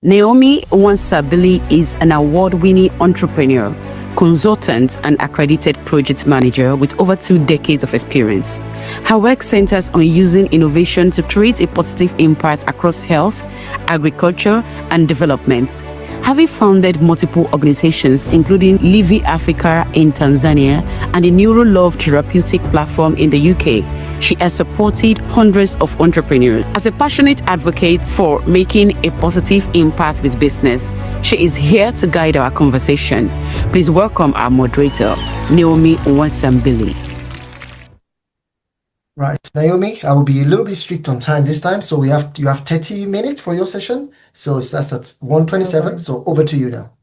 Naomi Mwasambili is an award-winning entrepreneur, consultant, and accredited project manager with over 2 decades of experience. Her work centers on using innovation to create a positive impact across health, agriculture, and development. Having founded multiple organizations, including Livy Africa in Tanzania and the Neurolove therapeutic platform in the UK, she has supported hundreds of entrepreneurs. As a passionate advocate for making a positive impact with business, she is here to guide our conversation. Please welcome our moderator, Naomi Mwasambili. Right, Naomi, I will be a little bit strict on time this time. So you have 30 minutes for your session. So it starts at 1:27. So over to you now.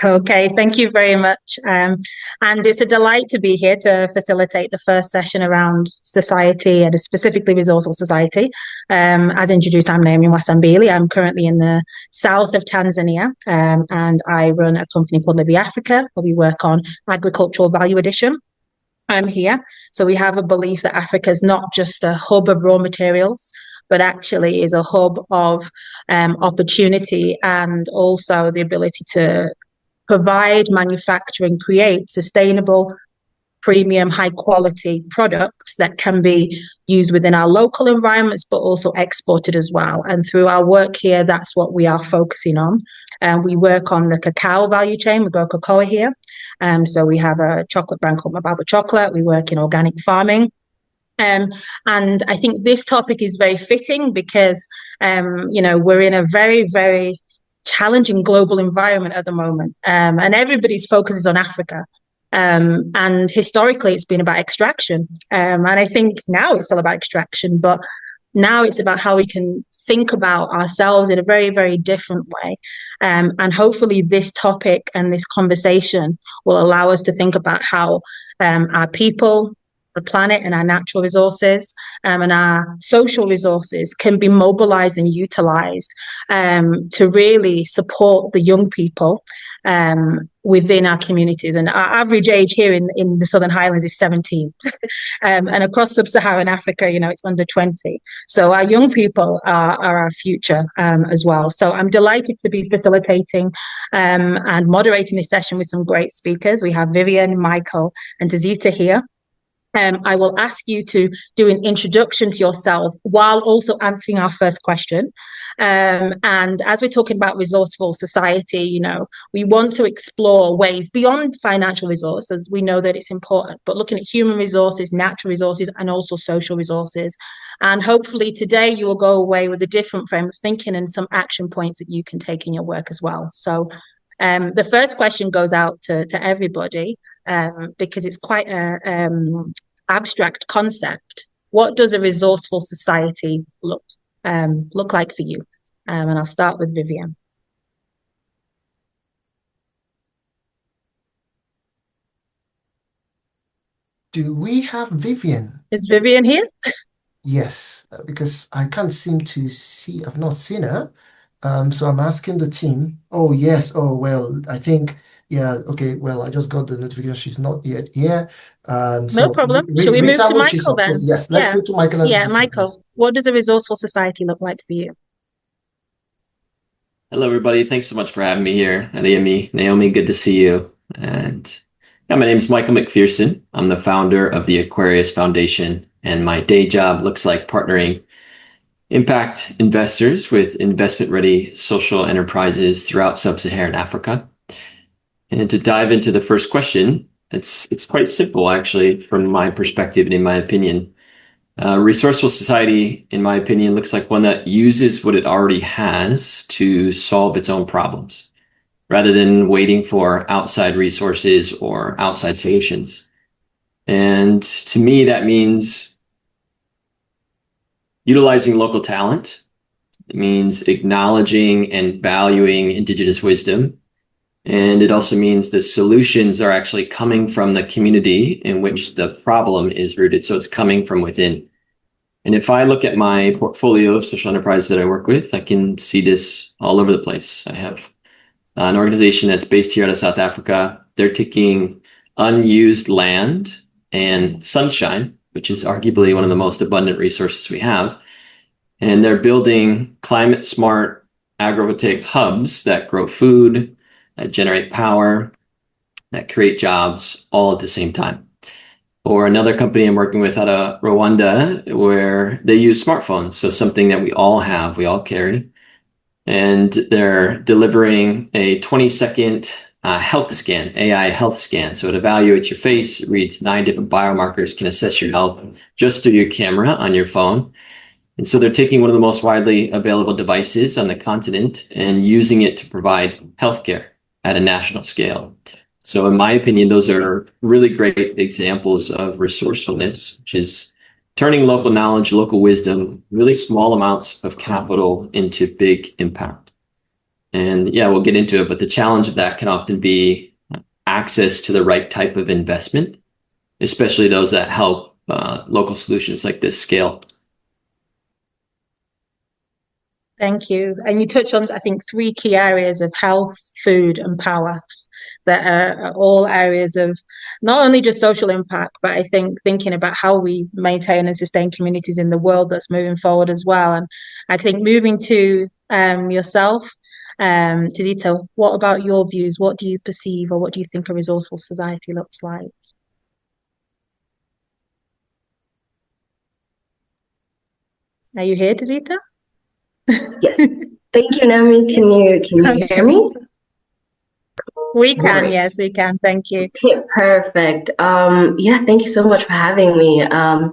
Okay, thank you very much. And it's a delight to be here to facilitate the first session around society and specifically resourceful society. As introduced, I'm Naomi Mwasambili. I'm currently in the south of Tanzania, and I run a company called Livy Africa, where we work on agricultural value addition. I'm here. So we have a belief that Africa is not just a hub of raw materials, but actually is a hub of opportunity and also the ability to provide, manufacture, and create sustainable, premium, high quality products that can be used within our local environments, but also exported as well. And through our work here, that's what we are focusing on. We work on the cacao value chain. We grow cocoa here. So we have a chocolate brand called Mwakah Chocolate. We work in organic farming. And I think this topic is very fitting because, we're in a very, very challenging global environment at the moment. And everybody's focus is on Africa. And historically, it's been about extraction. And I think now it's still about extraction, but now it's about how we can think about ourselves in a very, very different way. And hopefully this topic and this conversation will allow us to think about how our people, the planet and our natural resources and our social resources can be mobilized and utilized to really support the young people within our communities. And our average age here in the Southern Highlands is 17. And across sub-Saharan Africa, it's under 20. So our young people are our future as well. So I'm delighted to be facilitating and moderating this session with some great speakers. We have Vivian, Michael, and Tizzita here. I will ask you to do an introduction to yourself while also answering our first question. And as we're talking about resourceful society, we want to explore ways beyond financial resources. We know that it's important, but looking at human resources, natural resources, and also social resources. And hopefully today you will go away with a different frame of thinking and some action points that you can take in your work as well. So the first question goes out to everybody. Because it's quite an abstract concept. What does a resourceful society look like for you? And I'll start with Vivian. Do we have Vivian? Is Vivian here? Yes, because I can't seem to see. I've not seen her. So I'm asking the team. Oh, yes. Oh, well, I think... Yeah, okay, well, I just got the notification she's not yet here. No problem. Should we move to Michael then? So, yes, let's go to Michael. Yeah, Michael, what does a resourceful society look like for you? Hello, everybody. Thanks so much for having me here. Naomi, good to see you. And yeah, my name is Michael McPherson. I'm the founder of the Aquarius Foundation, and my day job looks like partnering impact investors with investment-ready social enterprises throughout sub-Saharan Africa. And to dive into the first question, it's quite simple, actually, from my perspective and in my opinion. Resourceful society, in my opinion, looks like one that uses what it already has to solve its own problems, rather than waiting for outside resources or outside solutions. And to me, that means utilizing local talent. It means acknowledging and valuing indigenous wisdom. And it also means the solutions are actually coming from the community in which the problem is rooted. So it's coming from within. And if I look at my portfolio of social enterprises that I work with, I can see this all over the place. I have an organization that's based here out of South Africa. They're taking unused land and sunshine, which is arguably one of the most abundant resources we have, and they're building climate smart agrivoltaic hubs that grow food, that generate power, that create jobs all at the same time. Or another company I'm working with out of Rwanda, where they use smartphones, so something that we all have, we all carry, and they're delivering a 20-second health scan, AI health scan. So it evaluates your face, reads 9 different biomarkers, can assess your health just through your camera on your phone. And so they're taking one of the most widely available devices on the continent and using it to provide healthcare at a national scale. So in my opinion, those are really great examples of resourcefulness, which is turning local knowledge, local wisdom, really small amounts of capital into big impact. And yeah, we'll get into it, but the challenge of that can often be access to the right type of investment, especially those that help local solutions like this scale. Thank you. And you touched on, I think, 3 key areas of health, food, and power that are all areas of not only just social impact, but I think thinking about how we maintain and sustain communities in the world that's moving forward as well. And I think moving to yourself, Tizzita, what about your views? What do you perceive, or what do you think a resourceful society looks like? Are you here, Tizzita? Yes. Thank you, Naomi. Can you hear me? We can, yes, we can. Thank you. Okay, perfect. Yeah, thank you so much for having me. My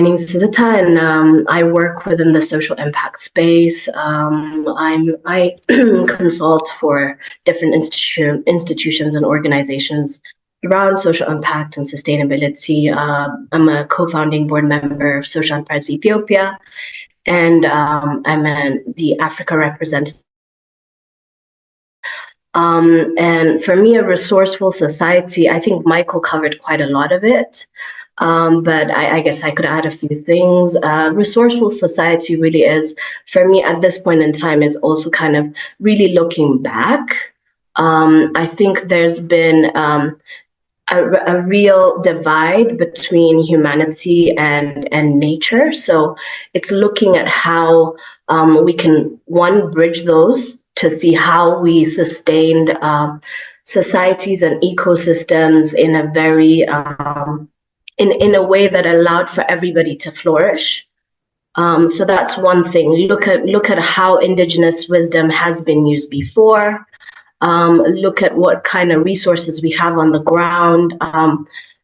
name is Tizzita, and I work within the social impact space. I consult for different institutions and organizations around social impact and sustainability. I'm a co-founding board member of Social Enterprise Ethiopia, and I'm the Africa representative. And for me, a resourceful society, I think Michael covered quite a lot of it, but I guess I could add a few things. Resourceful society really is, for me at this point in time, is also kind of really looking back. I think there's been a real divide between humanity and nature. So it's looking at how we can, one, bridge those to see how we sustained societies and ecosystems in a very in a way that allowed for everybody to flourish. So that's one thing. Look at how indigenous wisdom has been used before. Look at what kind of resources we have on the ground.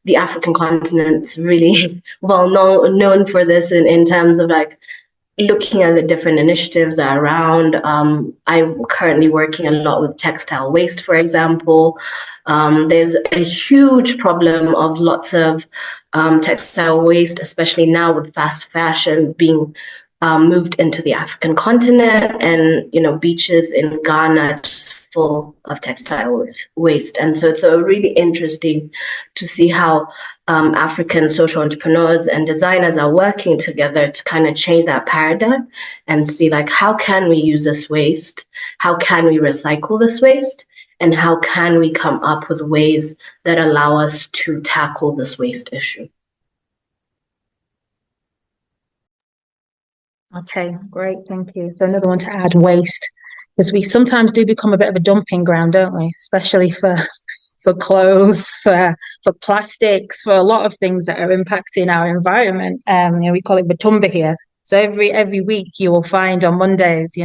The African continent's really well known for this in terms of like looking at the different initiatives that are around. I'm currently working a lot with textile waste, for example. There's a huge problem of lots of textile waste, especially now with fast fashion being moved into the African continent, and beaches in Ghana just full of textile waste. And so it's really interesting to see how African social entrepreneurs and designers are working together to kind of change that paradigm and see like, how can we use this waste? How can we recycle this waste? And how can we come up with ways that allow us to tackle this waste issue? Okay, great, thank you. So another one to add, waste, because we sometimes do become a bit of a dumping ground, don't we? Especially for clothes, for plastics, for a lot of things that are impacting our environment. We call it Batumba here. So every week you will find on Mondays,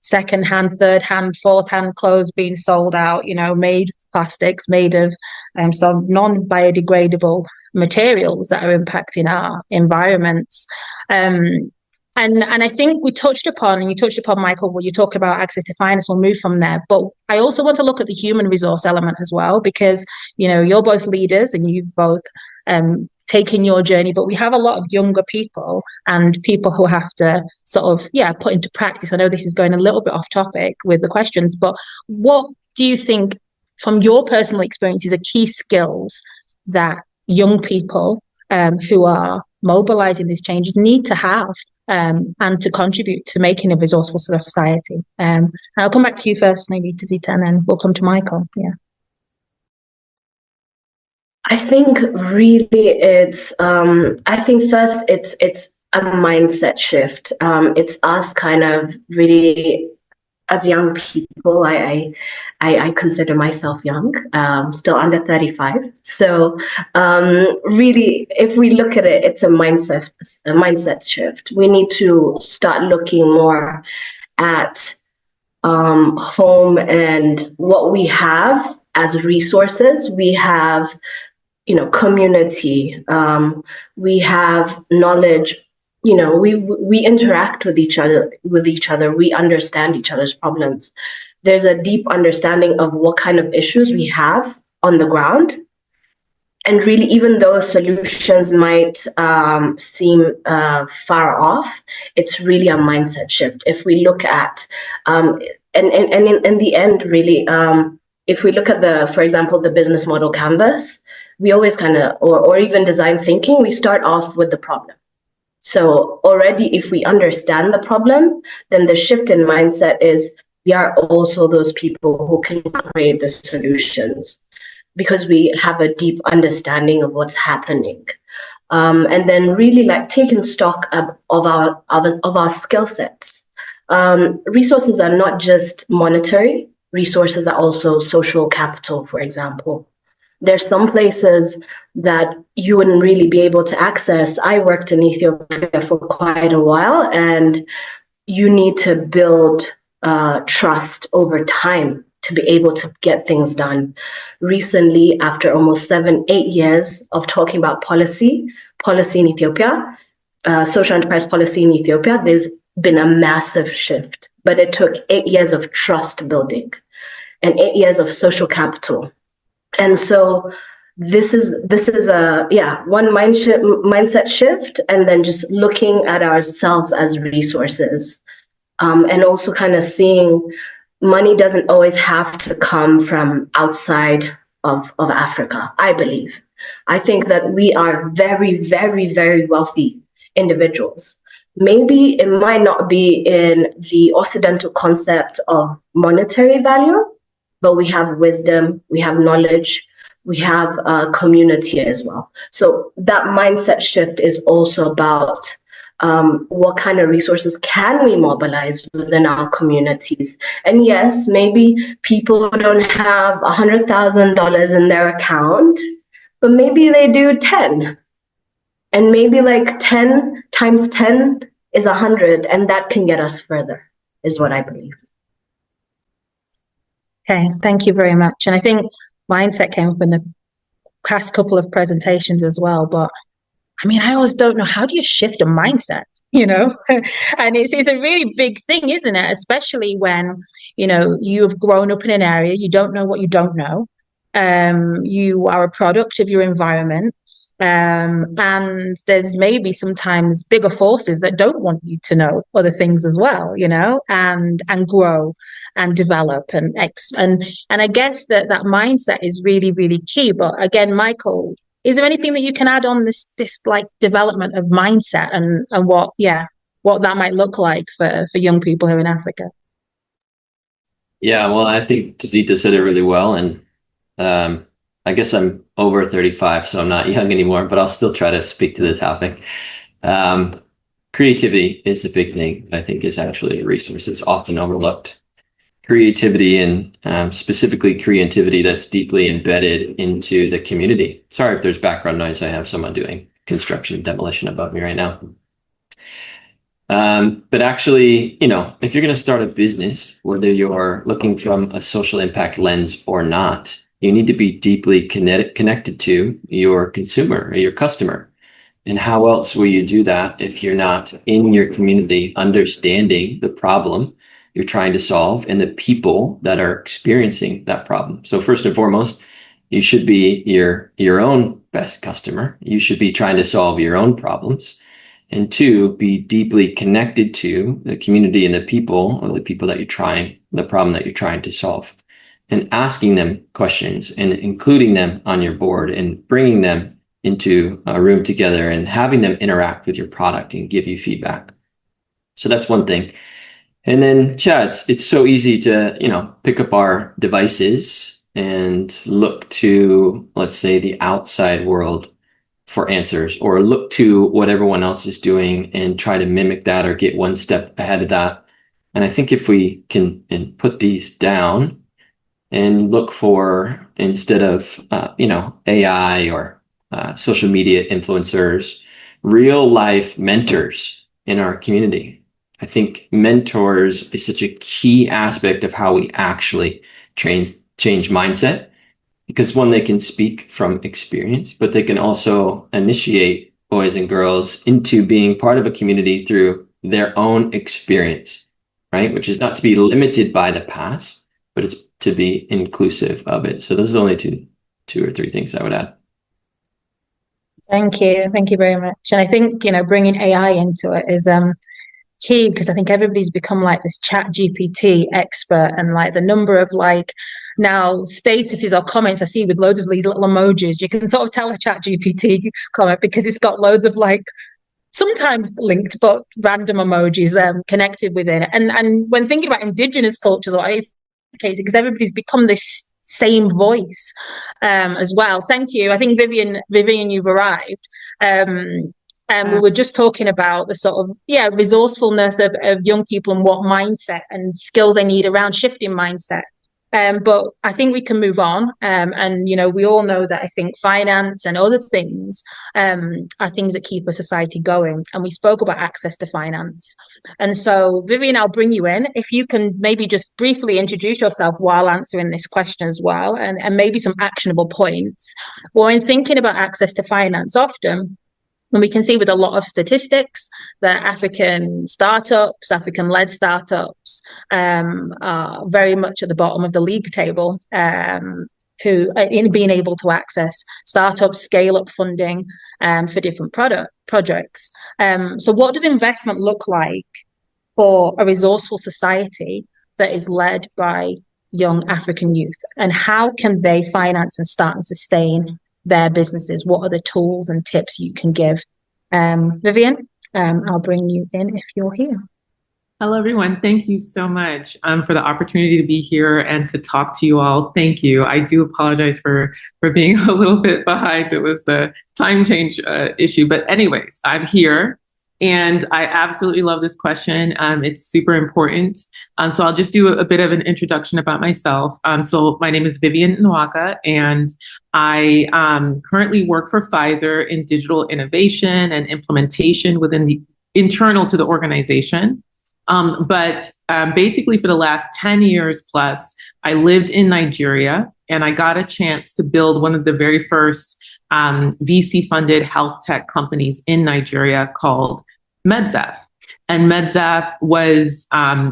second-hand, third-hand, fourth-hand clothes being sold out, made plastics, made of some non-biodegradable materials that are impacting our environments. And I think we touched upon, and you touched upon, Michael, when you talk about access to finance, we'll move from there. But I also want to look at the human resource element as well, because, you're both leaders and you've both taken your journey, but we have a lot of younger people and people who have to sort of, put into practice. I know this is going a little bit off topic with the questions, but what do you think from your personal experiences are key skills that young people who are mobilizing these changes need to have and to contribute to making a resourceful society? And I'll come back to you first, maybe Tizzita, and then we'll come to Michael. Yeah. I think really it's, I think first it's a mindset shift. It's us kind of really, as young people, I consider myself young, still under 35. So really, if we look at it, it's a mindset shift. We need to start looking more at home and what we have as resources. We have, community. We have knowledge. We interact with each other. We understand each other's problems. There's a deep understanding of what kind of issues we have on the ground. And really, even though solutions might seem far off, it's really a mindset shift. If we look at, and in the end, really, if we look at for example, the business model canvas, we always kind of, or even design thinking, we start off with the problem. So already, if we understand the problem, then the shift in mindset is we are also those people who can create the solutions, because we have a deep understanding of what's happening. And then really like taking stock of our skill sets. Resources are not just monetary, resources are also social capital, for example. There's some places that you wouldn't really be able to access. I worked in Ethiopia for quite a while, and you need to build trust over time to be able to get things done. Recently, after almost 7-8 years of talking about policy in Ethiopia, social enterprise policy in Ethiopia, there's been a massive shift. But it took 8 years of trust building and 8 years of social capital. And so this is one mindset shift, and then just looking at ourselves as resources, and also kind of seeing money doesn't always have to come from outside of Africa, I believe. I think that we are very, very, very wealthy individuals. Maybe it might not be in the Occidental concept of monetary value, but we have wisdom, we have knowledge, we have community as well. So that mindset shift is also about what kind of resources can we mobilize within our communities. And yes, maybe people don't have $100,000 in their account, but maybe they do 10. And maybe like 10 times 10 is 100, and that can get us further, is what I believe. Okay, thank you very much. And I think mindset came up in the past couple of presentations as well, but I mean, I always don't know, how do you shift a mindset, and it's a really big thing, isn't it? Especially when, you've grown up in an area, you don't know what you don't know. You are a product of your environment. And there's maybe sometimes bigger forces that don't want you to know other things as well, and grow and develop and I guess that mindset is really, really key. But again, Michael, is there anything that you can add on this like development of mindset and what that might look like for young people here in Africa? Yeah, well, I think Tizzita said it really well, and I guess I'm over 35, so I'm not young anymore, but I'll still try to speak to the topic. Creativity is a big thing, I think, is actually a resource. It's often overlooked. Creativity, and specifically creativity that's deeply embedded into the community. Sorry if there's background noise. I have someone doing construction demolition above me right now. But actually, if you're going to start a business, whether you're looking from a social impact lens or not, you need to be deeply connected to your consumer or your customer. And how else will you do that if you're not in your community, understanding the problem you're trying to solve and the people that are experiencing that problem? So first and foremost, you should be your own best customer. You should be trying to solve your own problems. And two, be deeply connected to the community and the people, or the people that the problem that you're trying to solve, and asking them questions and including them on your board and bringing them into a room together and having them interact with your product and give you feedback. So that's one thing. And then, it's so easy to, pick up our devices and look to, let's say, the outside world for answers or look to what everyone else is doing and try to mimic that or get one step ahead of that. And I think if we can put these down and look for, instead of AI or social media influencers, real life mentors in our community. I think mentors is such a key aspect of how we actually change mindset, because one, they can speak from experience, but they can also initiate boys and girls into being part of a community through their own experience, right? Which is not to be limited by the past, but it's to be inclusive of it. So those are the only two or three things I would add. Thank you. Thank you very much. And I think, bringing AI into it is key, because I think everybody's become like this chat GPT expert, and like the number of like now statuses or comments I see with loads of these little emojis, you can sort of tell a chat GPT comment because it's got loads of like sometimes linked but random emojis connected within it. And when thinking about indigenous cultures, because everybody's become this same voice as well. Thank you. I think Vivian, you've arrived. And we were just talking about the sort of, resourcefulness of young people and what mindset and skills they need around shifting mindset. But I think we can move on. And, we all know that I think finance and other things are things that keep a society going. And we spoke about access to finance. And so, Vivian, I'll bring you in. If you can maybe just briefly introduce yourself while answering this question as well, and maybe some actionable points. Well, in thinking about access to finance, often, and we can see with a lot of statistics that African startups, African-led startups, are very much at the bottom of the league table, who in being able to access startup scale-up funding for different projects. So what does investment look like for a resourceful society that is led by young African youth? And how can they finance and start and sustain their businesses? What are the tools and tips you can give? Vivian, I'll bring you in if you're here. Hello, everyone. Thank you so much for the opportunity to be here and to talk to you all. Thank you. I do apologize for being a little bit behind. It was a time change issue. But anyways, I'm here. And I absolutely love this question. It's super important. So I'll just do a bit of an introduction about myself. So my name is Vivian Nwakah, and I currently work for Pfizer in digital innovation and implementation within the internal to the organization. But basically for the last 10 years plus, I lived in Nigeria, and I got a chance to build one of the very first VC-funded health tech companies in Nigeria called MedZaf. And MedZaf was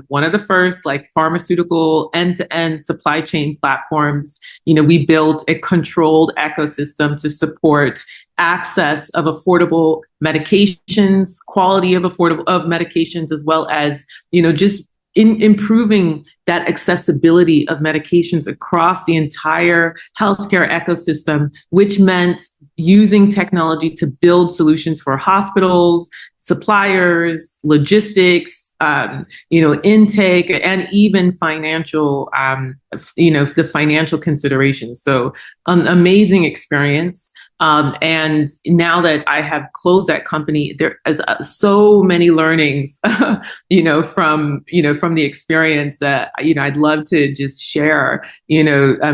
one of the first like pharmaceutical end-to-end supply chain platforms. We built a controlled ecosystem to support access of affordable medications, quality of medications, as well as, just in improving that accessibility of medications across the entire healthcare ecosystem, which meant using technology to build solutions for hospitals, suppliers, logistics, intake, and even financial, the financial considerations. So an amazing experience. And now that I have closed that company, there is so many learnings, from the experience that, I'd love to just share,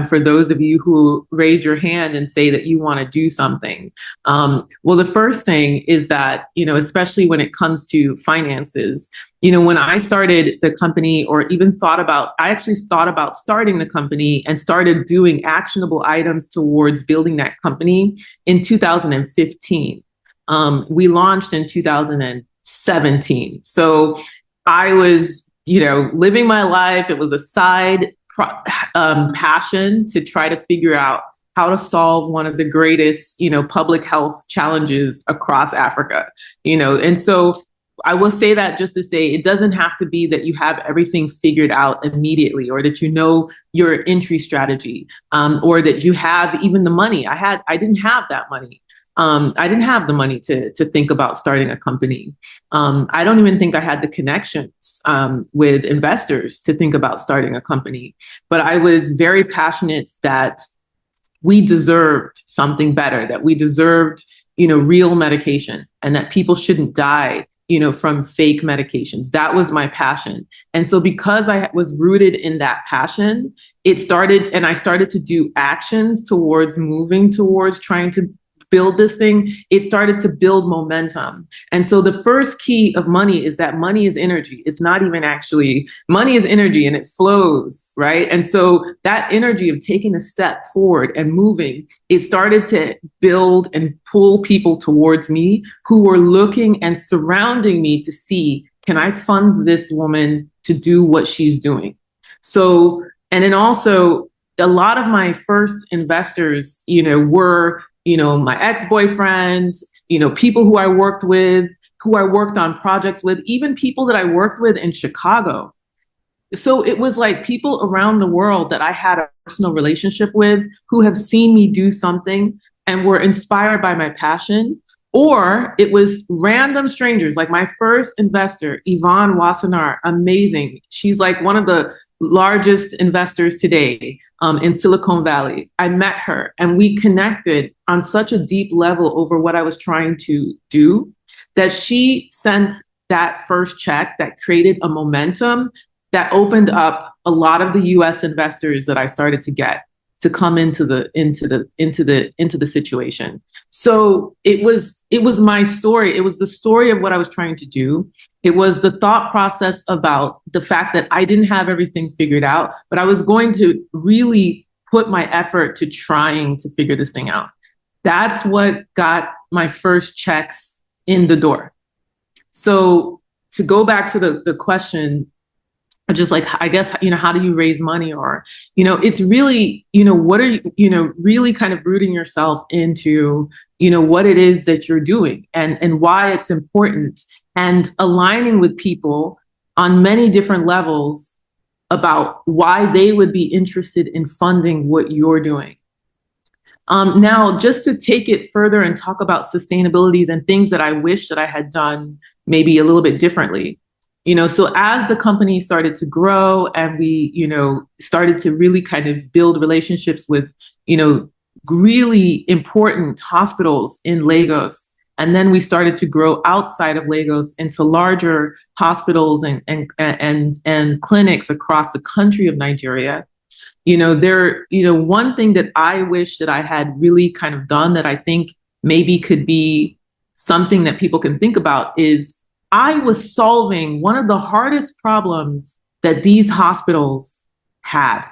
for those of you who raise your hand and say that you want to do something. Well, the first thing is that, especially when it comes to finances, when I started the company, or even I actually thought about starting the company and started doing actionable items towards building that company in 2015. We launched in 2017. So I was, living my life. It was a side passion to try to figure out how to solve one of the greatest, public health challenges across Africa, and so I will say that just to say it doesn't have to be that you have everything figured out immediately, or that your entry strategy, or that you have even the money. I didn't have that money. I didn't have the money to think about starting a company. I don't even think I had the connections with investors to think about starting a company. But I was very passionate that we deserved something better, that we deserved real medication, and that people shouldn't die, from fake medications. That was my passion. And so because I was rooted in that passion, I started to do actions towards moving towards trying to build this thing. It started to build momentum. And so the first key of money is that money is energy. It's not even actually, money is energy and it flows, right? And so that energy of taking a step forward and moving, it started to build and pull people towards me who were looking and surrounding me to see, can I fund this woman to do what she's doing? So, and then also a lot of my first investors, were my ex-boyfriend, people who I worked with, who I worked on projects with, even people that I worked with in Chicago. So it was like people around the world that I had a personal relationship with who have seen me do something and were inspired by my passion. Or it was random strangers, like my first investor, Yvonne Wassenaar, amazing. She's like one of the largest investors today in Silicon Valley. I met her and we connected on such a deep level over what I was trying to do that she sent that first check that created a momentum that opened up a lot of the US investors that I started to get to come into the situation. So it was my story. It was the story of what I was trying to do. It was the thought process about the fact that I didn't have everything figured out, but I was going to really put my effort to trying to figure this thing out. That's what got my first checks in the door. So to go back to the question, just like, I guess, how do you raise money? Or, it's really, what are you, really kind of rooting yourself into, what it is that you're doing and why it's important, and aligning with people on many different levels about why they would be interested in funding what you're doing. Now, just to take it further and talk about sustainabilities and things that I wish that I had done maybe a little bit differently. So as the company started to grow and we, started to really kind of build relationships with, really important hospitals in Lagos. And then we started to grow outside of Lagos into larger hospitals and clinics across the country of Nigeria. One thing that I wish that I had really kind of done that I think maybe could be something that people can think about is I was solving one of the hardest problems that these hospitals had,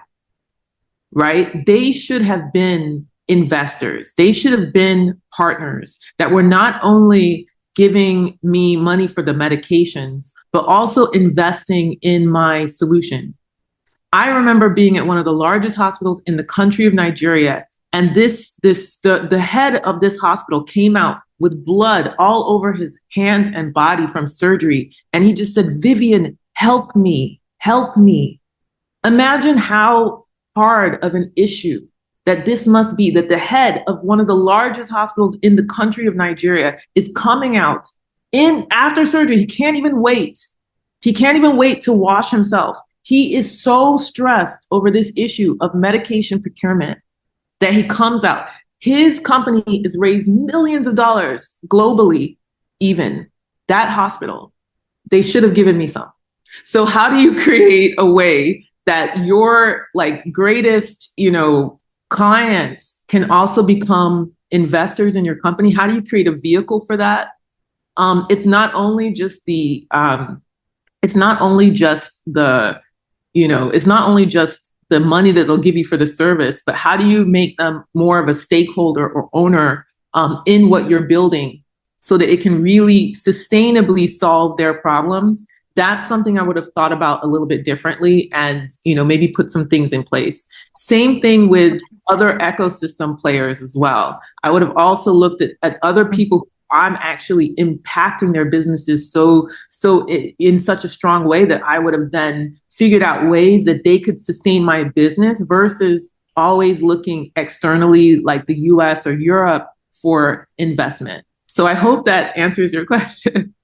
right? They should have been investors. They should have been partners that were not only giving me money for the medications, but also investing in my solution. I remember being at one of the largest hospitals in the country of Nigeria, and the head of this hospital came out with blood all over his hand and body from surgery. And he just said, "Vivian, help me, help me." Imagine how hard of an issue that this must be, that the head of one of the largest hospitals in the country of Nigeria is coming out after surgery. He can't even wait. He can't even wait to wash himself. He is so stressed over this issue of medication procurement that he comes out. His company has raised millions of dollars globally, even. That hospital, they should have given me some. So how do you create a way that your greatest, clients can also become investors in your company? How do you create a vehicle for that? It's not only just the money that they'll give you for the service, but how do you make them more of a stakeholder or owner in what you're building so that it can really sustainably solve their problems? That's something I would have thought about a little bit differently and, maybe put some things in place. Same thing with other ecosystem players as well. I would have also looked at other people who I'm actually impacting their businesses so in such a strong way that I would have then figured out ways that they could sustain my business versus always looking externally like the US or Europe for investment. So I hope that answers your question.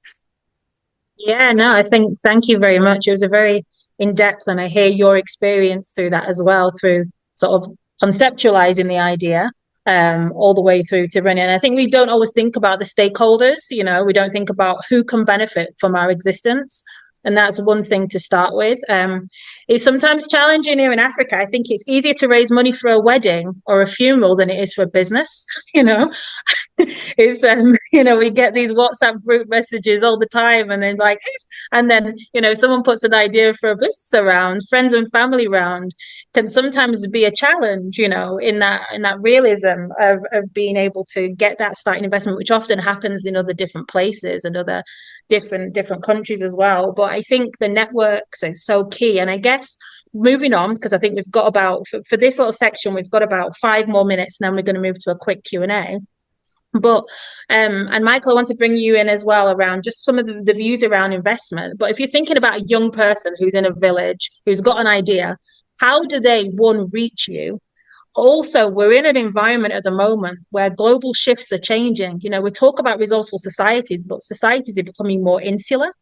Yeah, no, thank you very much. It was a very in-depth, and I hear your experience through that as well, through sort of conceptualizing the idea, all the way through to running. And I think we don't always think about the stakeholders, we don't think about who can benefit from our existence. And that's one thing to start with. It's sometimes challenging here in Africa. I think it's easier to raise money for a wedding or a funeral than it is for a business, It's we get these WhatsApp group messages all the time, and then someone puts an idea for a business around, friends and family round, can sometimes be a challenge, in that realism of being able to get that starting investment, which often happens in other different places and other different countries as well. But I think the networks are so key. And I guess moving on, because I think we've got about, for this little section, we've got about 5 more minutes, and then we're going to move to a quick Q&A. But and Michael, I want to bring you in as well around just some of the views around investment. But if you're thinking about a young person who's in a village, who's got an idea, how do they, one, reach you? Also, we're in an environment at the moment where global shifts are changing. We talk about resourceful societies, but societies are becoming more insular.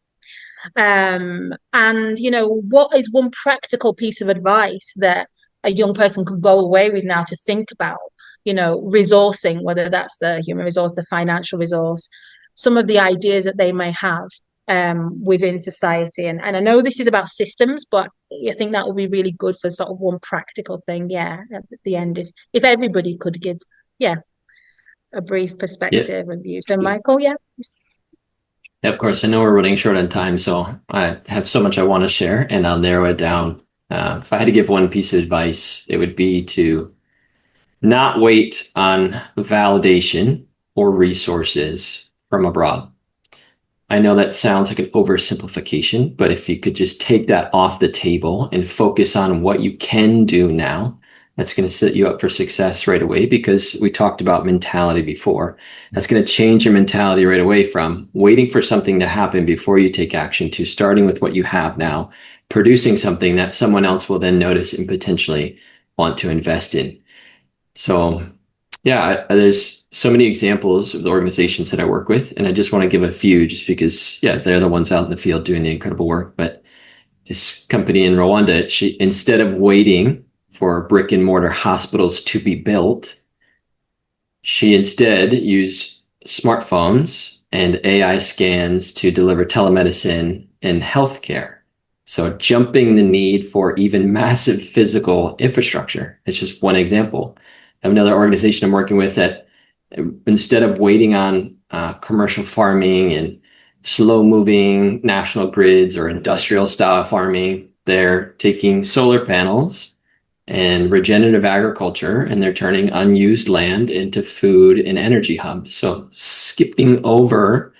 And, what is one practical piece of advice that a young person could go away with now to think about, resourcing, whether that's the human resource, the financial resource, some of the ideas that they may have within society. And I know this is about systems, but I think that would be really good for sort of one practical thing, at the end, if everybody could give, a brief perspective and view. So Michael, Yeah, of course. I know we're running short on time, so I have so much I want to share, and I'll narrow it down. If I had to give one piece of advice, it would be to not wait on validation or resources from abroad. I know that sounds like an oversimplification, but if you could just take that off the table and focus on what you can do now, that's going to set you up for success right away, because we talked about mentality before. That's going to change your mentality right away from waiting for something to happen before you take action to starting with what you have now, producing something that someone else will then notice and potentially want to invest in. So there's so many examples of the organizations that I work with, and I just want to give a few just because, they're the ones out in the field doing the incredible work. But this company in Rwanda, instead of waiting for brick and mortar hospitals to be built, she instead used smartphones and AI scans to deliver telemedicine and healthcare. So jumping the need for even massive physical infrastructure. It's just one example. I have another organization I'm working with that instead of waiting on commercial farming and slow moving national grids or industrial style farming, they're taking solar panels and regenerative agriculture, and they're turning unused land into food and energy hubs. So skipping over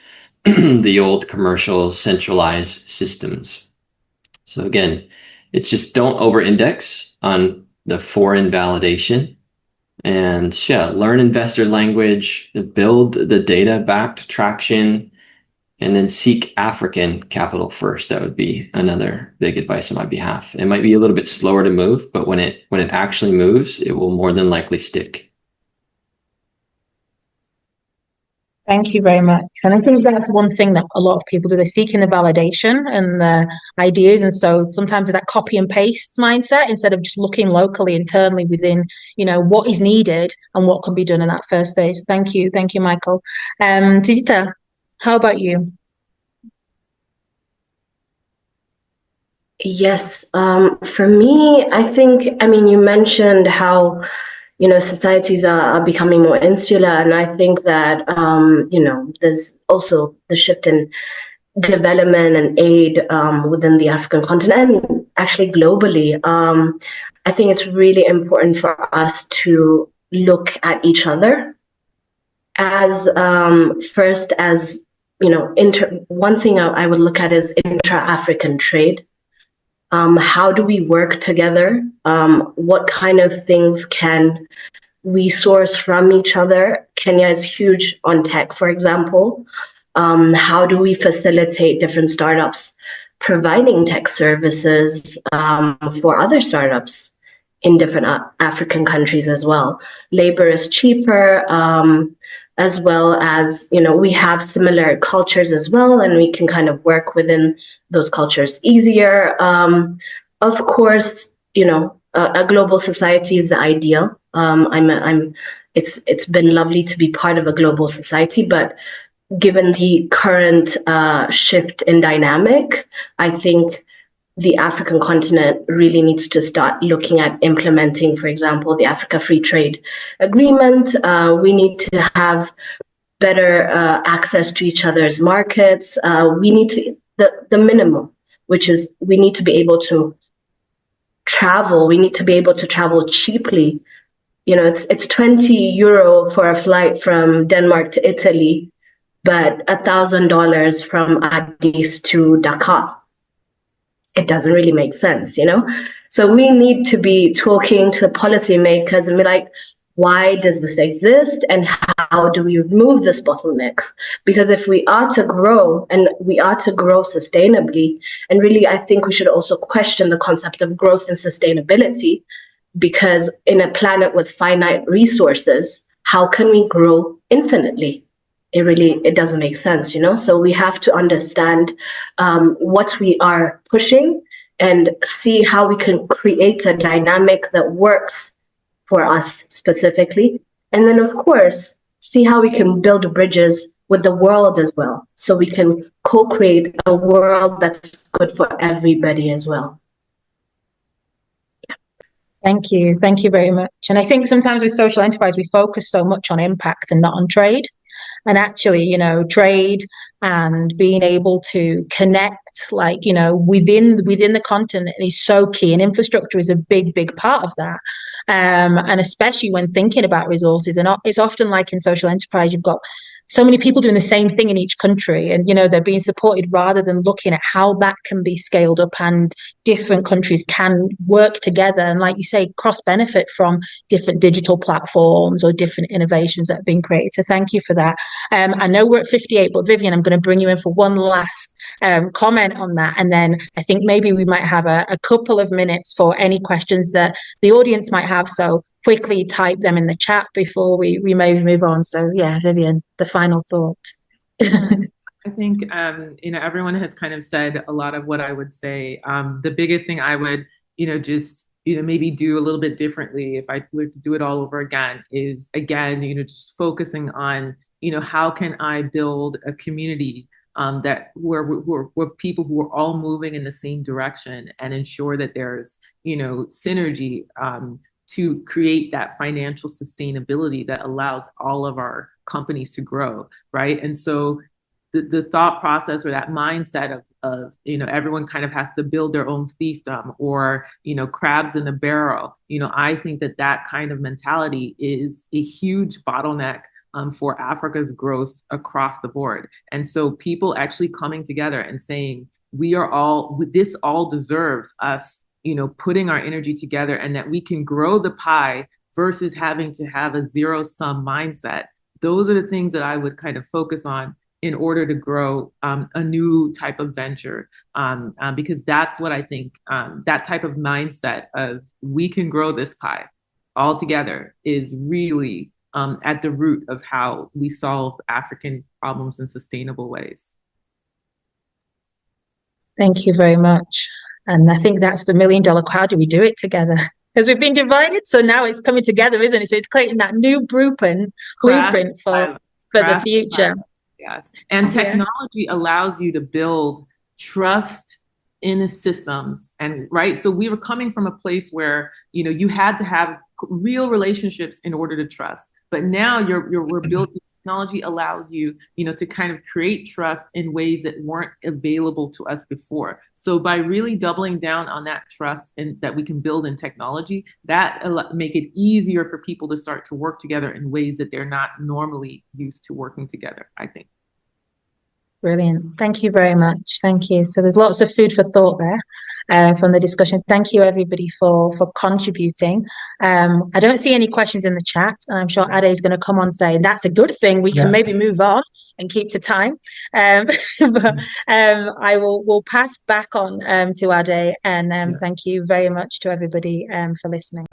the old commercial centralized systems. So again, it's just don't over-index on the foreign validation, and learn investor language, build the data-backed traction, and then seek African capital first. That would be another big advice on my behalf. It might be a little bit slower to move, but when it actually moves, it will more than likely stick. Thank you very much. And I think that's one thing that a lot of people do. They're seeking the validation and the ideas. And so sometimes that copy and paste mindset, instead of just looking locally, internally within, what is needed and what can be done in that first stage. Thank you. Thank you, Michael. Tizzita, how about you? Yes, for me, I think, you mentioned how societies are becoming more insular, and I think that there's also the shift in development and aid within the African continent, and actually globally. I think it's really important for us to look at each other as first as one thing I would look at is intra-African trade. How do we work together? What kind of things can we source from each other? Kenya is huge on tech, for example. How do we facilitate different startups providing tech services for other startups in different African countries as well? Labor is cheaper, as well as, we have similar cultures as well, and we can kind of work within those cultures easier. Of course, a global society is the ideal. I'm it's been lovely to be part of a global society, but given the current shift in dynamic, I think the African continent really needs to start looking at implementing, for example, the Africa Free Trade Agreement. We need to have better access to each other's markets. We need to, the minimum, which is we need to be able to travel. We need to be able to travel cheaply. You know, it's 20 euro for a flight from Denmark to Italy, but $1,000 from Addis to Dakar. It doesn't really make sense, you know? So we need to be talking to policymakers and be like, why does this exist and how do we remove this bottlenecks? Because if we are to grow, and we are to grow sustainably, and really I think we should also question the concept of growth and sustainability, because in a planet with finite resources, how can we grow infinitely? It doesn't make sense, you know? So we have to understand what we are pushing and see how we can create a dynamic that works for us specifically. And then, of course, see how we can build bridges with the world as well, so we can co-create a world that's good for everybody as well. Thank you. Thank you very much. And I think sometimes with social enterprise, we focus so much on impact and not on trade. And actually, you know, trade and being able to connect, like, you know, within the continent is so key. And infrastructure is a big, big part of that. And especially when thinking about resources, and it's often like in social enterprise, you've got so many people doing the same thing in each country, and you know they're being supported rather than looking at how that can be scaled up and different countries can work together and, like you say, cross benefit from different digital platforms or different innovations that have been created. So thank you for that. I know we're at 58, but Vivian, I'm going to bring you in for one last comment on that, and then I think maybe we might have a couple of minutes for any questions that the audience might have. So quickly type them in the chat before we move on. So yeah, Vivian, the final thoughts. I think, you know, everyone has kind of said a lot of what I would say. The biggest thing I would, you know, just, you know, maybe do a little bit differently if I were to do it all over again is, again, you know, just focusing on, you know, how can I build a community that where people who are all moving in the same direction and ensure that there's, you know, synergy to create that financial sustainability that allows all of our companies to grow, right? And so the thought process or that mindset of, you know, everyone kind of has to build their own fiefdom or, you know, crabs in the barrel, you know, I think that kind of mentality is a huge bottleneck for Africa's growth across the board. And so people actually coming together and saying, this all deserves us, you know, putting our energy together, and that we can grow the pie versus having to have a zero-sum mindset. Those are the things that I would kind of focus on in order to grow a new type of venture, because that's what I think, that type of mindset of we can grow this pie all together is really at the root of how we solve African problems in sustainable ways. Thank you very much. And I think that's the $1 million, how do we do it together? Because we've been divided, so now it's coming together, isn't it? So it's creating that new blueprint for the future. Yes, and technology allows you to build trust in the systems, and right. So we were coming from a place where, you know, you had to have real relationships in order to trust, but now we're building. Technology allows you, you know, to kind of create trust in ways that weren't available to us before. So by really doubling down on that trust and that we can build in technology, that make it easier for people to start to work together in ways that they're not normally used to working together, I think. Brilliant. Thank you very much. Thank you. So there's lots of food for thought there from the discussion. Thank you, everybody, for contributing. I don't see any questions in the chat. I'm sure Ade is going to come on and say, that's a good thing. We can maybe move on and keep to time. But I will pass back on to Ade, and thank you very much to everybody for listening.